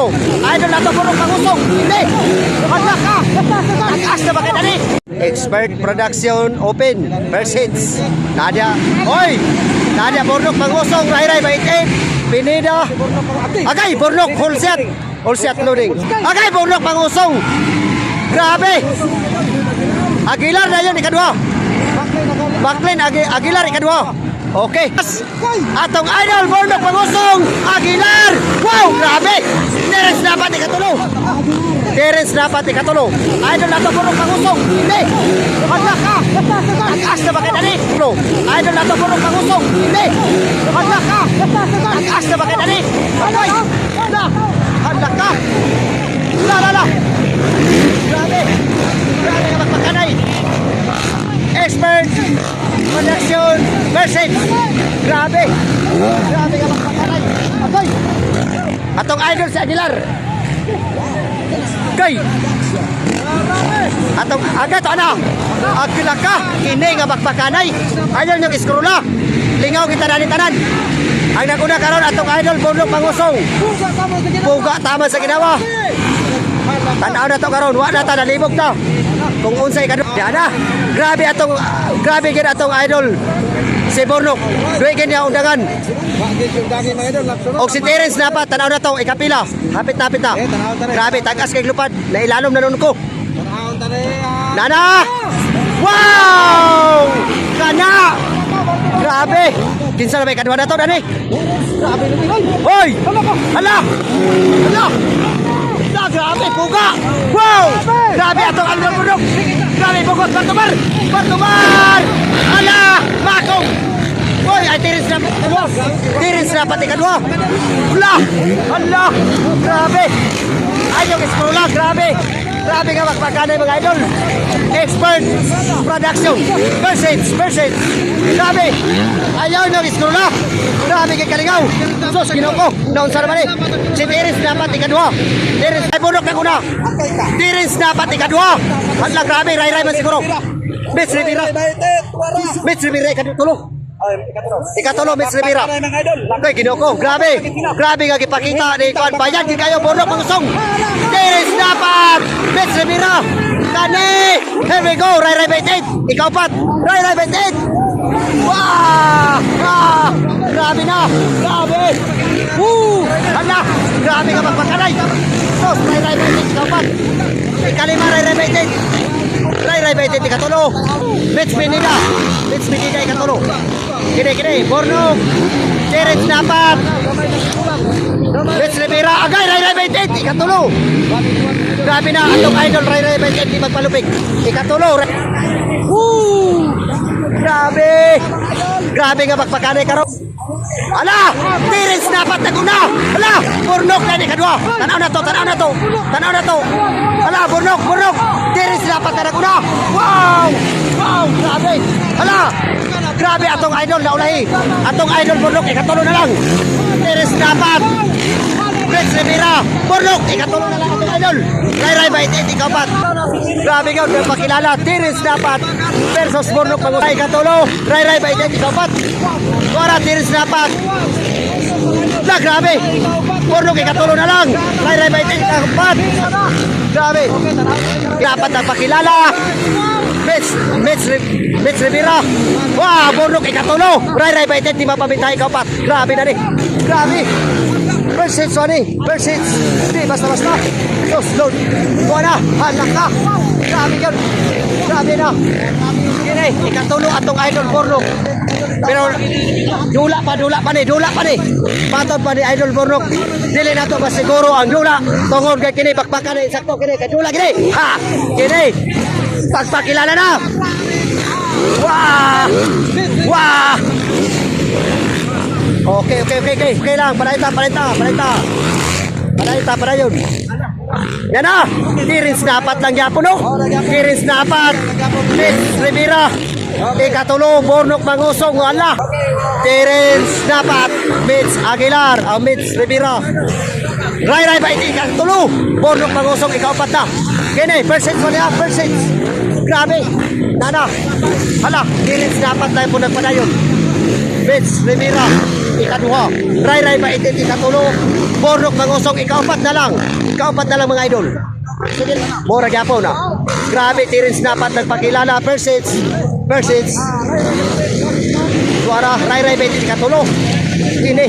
ikatulo. Idol na ito, Bornok Pangusong. Hindi. Lumadla ka. Takas na bakit ani? Expert Production Open. First hits. Nadia. Oy! Nadia Bornok Pangusong. Ray-ray baitin. Pinida. Agay Bornok. Full set. Full set loading. Agay Bornok Pangusong. Grabe. Aguilar na yun, ikadua. Backlane, Aguilar, ikadua. Okay. Atong idol, Bornok Pangusong. Aguilar. Wow, grabe. Terence dapat ikatulo. Terence dapat ikatulo. Idol na ito, Bornok Pangusong. Hindi. Lumadla ka. Takas na bakit ani? Idol na ito, Bornok Pangusong. Hindi. Lumadla ka. Takas na bakit ani? Okay. Handa ka. La. Grabe. Grabe ka magpakanay. Expert Production versus. Grabe. Grabe ka magpakanay. Okay. Atong idol si Aguilar. Okay. Atong agad ana. Aguilar ka. Kini nga magpakanay. Ayaw niyong iskrula. Lingaw kita tanan. Ang naguna karon atong idol Bornok Pangusong. Puga tama sa ginawa. Tanaw na to karon, wa na ta nalibog ta. Kung unsay kadto, ana. Grabe gid atong idol si Bornok. Duay gid niya undangan. Og si Terence dapat tanaw na to ikapila. Hapit na. Grabe tagas kay lupad. Nailalom na nun ko. Nana! Wow! Kana! Grabe! Kinsa na may kadwa na to dani? Grabe ni. Hoy! Hala! Grabe, puga! Wow! Grabe atong idol Bornok! Grabe, bugot, Bartumar! Ala! Makong! Hoy, ay Terence na kadwa! Terence na pati kadwa! Hala! Grabe! Ayaw iskrola, grabe! Grabe nga magpakanay mga idol! Expert Production versus! Grabe! Ayaw nyo iskrola! Grabe kay kalingaw! Sos, ginoko! Naon sa naman eh! Si Terence dapat ikadwa! Terence ay Bornok na kuna! Terence dapat ikadwa! Hala, grabe! Ray-ray man siguro! Mitch Rivera ikatulo! Ikatulo, Mitch Rivera! Okay, ginoko! Grabe! Grabe nga ipakita ni Kuan Bayan! Kayo Bornok Pangusong! Terence dapat! Mitch Rivera! Kani! Here we go! Ray-ray baitin! Ikaw pat! Ray-ray baitin! Wow! Grabe na! Grabe! Woo! Hala! Grabe nga magpakanay! Sos! Ray-ray baitin! Ikaw pat! Ikalima Ray-ray baitin! Ray-ray baitin! Ikatulo! Mitch Pinida! Ikatulo! Kini! Bornok! Terence dapat! Mitch Rivera! Agay! Ray-ray baitin! Ikatulo! Grabe na! Atong idol Ray-ray baitin! Di magpalupig! Ikatulo! Woo! Grabe! Grabe nga magpakanay karon! Ala! Terence dapat naguna! Ala! Bornok na ni kadwa! Tanaw na to! Ala! Bornok! Terence dapat na naguna! Wow! Grabe! Ala! Grabe atong idol naulahi! Atong idol Bornok ikatulo na lang! Terence dapat! Mitch Rivera! Bornok ikatulo na lang atong idol! Ray-ray baitin ikapat! Grabe nga pakilala! Terence dapat versus Bornok Pangusong ikatulo! Ray-ray baitin ikapat! Wala Terence dapat! La, grabe! Bornok ikatulo na lang! Ray-ray baitin ikapat! Grabe! Dapat na pakilala! Mitch Rivera! Wow! Bornok ikatulo! Ray-ray baitin di mapabintay ikapat! Grabe na rin! Grabe! First hits, Wani! Hindi, basta! Sos, load! Kuha na! Halak ka! Grabe yun! Grabe na! Kini, ikatulo atong idol Bornok! Pero dula pa ni! Patod pa ni idol Bornok! Dili na to ba siguro ang dula! Tungod kay kini, bakbakan ni sakto kini! Kadula kini! Ha! Kini! Pagpakilala na! Wow! Okay lang, palita. Padayon. Yan na! Terence dapat lang yapon, no? Terence dapat! Mitch Rivera! Ikatulo, Bornok Pangusong, wala! Terence dapat! Mitch Aguilar! Mitch Rivera! Ray-ray ba ikatulo? Bornok Pangusong, ikaw pat na! Kini, first hits mo niya, first hits! Grabe! Nana! Hala! Terence dapat tayo po nagpadayon! Mitch Rivera! ikaduha. Ray 20 ikatulo. Bornok Mangusong ikaupat na lang. Ikaupat na lang mga idol. Sige, mura gyapon na. Grabe Terence dapat nagpakilala Persits. Suara Ray 20 ikatulo. Ini.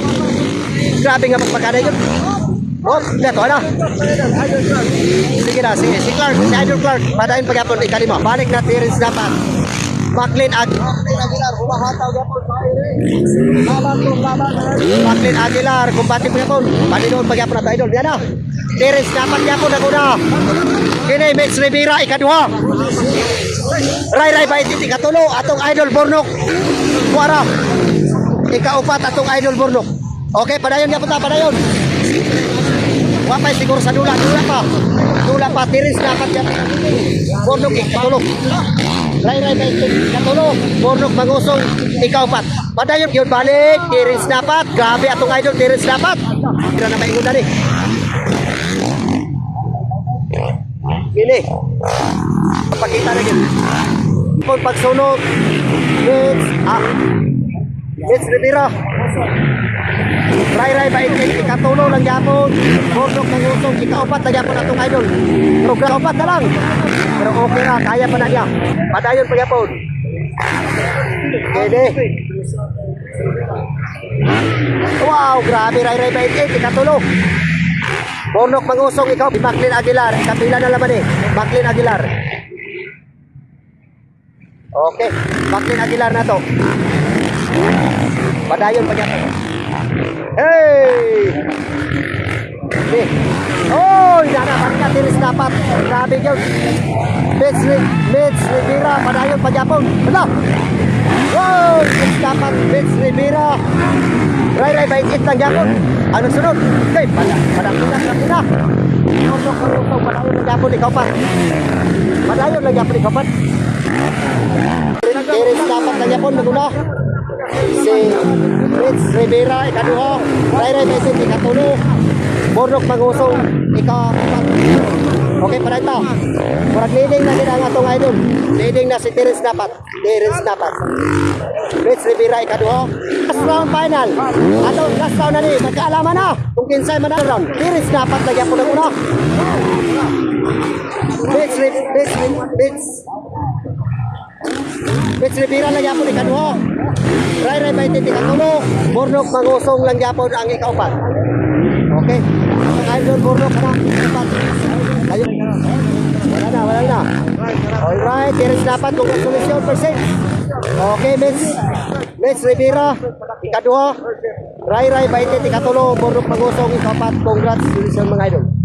Grabe nga pagpakana yun. Oh, dato na. Sige na, sige. Si Clark, si Idol Clark. Padayon pagyapon ikalima. Balik na Terence dapat. Maclean Aguilar, humahataw gyapon. Maclean Aguilar, kumbati pagyapon. Paninon pagyapon na Idol. Yan na. Terence dapat gyapon na kuna. Kini Mitch Rivera ikaduha. Ray 20 ikatulo atong Idol Bornok. Kuara. Ikaupat atong Idol Bornok. Okay, padayon gyapon ta, padayon. Wapay siguro sa dula pa Terence dapat yan Bornok ikatulog Ray 20 ikatulog Bornok Mangusong ikaupat padayon yun balik Terence dapat grabe atong idol Terence dapat kira na maingon na ni gini pakita na gini kung pagsunod Mitch Rivera Ray 20 ikatulo lang yapon Bornok Mangusong ikaupat na yapon atong idol program upat na lang pero okay na kaya pa na niya padayon pa yapon pwede wow grabe Ray 20 ikatulo Bornok Mangusong ikaw Maclean Aguilar kapila na laman Maclean Aguilar okay Maclean Aguilar na to padayon pa yapon hey! Okay. Oh, balik na Terence dapat. Grabe yun. Mitch Rivera, padayon pagyapon. Wala. Wow, Mitch dapat. Mitch Rivera. Ray 28 lang yapon. Ano sunod? Okay, padayon na. Padayon lang yapon, ikaw pa. Padayon lang yapon, ikaw pa. Terence dapat lang yapon, naguna. Si Mitch Rivera ikaduha Ray 20 ikatulo Bornok Mangusong ikapat okay pala ito murag leading na din ang atong idol leading na si Terence dapat Mitch Rivera ikaduha last round final atong last round na ni magkaalaman na kung kinsay man ang round Terence dapat lagyan po na una Mitch Rivera lang yapon ikaduha Ray 20 ikatulo Bornok Mangusong lang yapon ang ikaupat okay Idol Bornok na ikaupat ayun wala na alright Terence dapat congratulations percent okay Mitch Rivera ikaduha Ray 20 ikatulo Bornok Mangusong ikaupat congratulations mga idol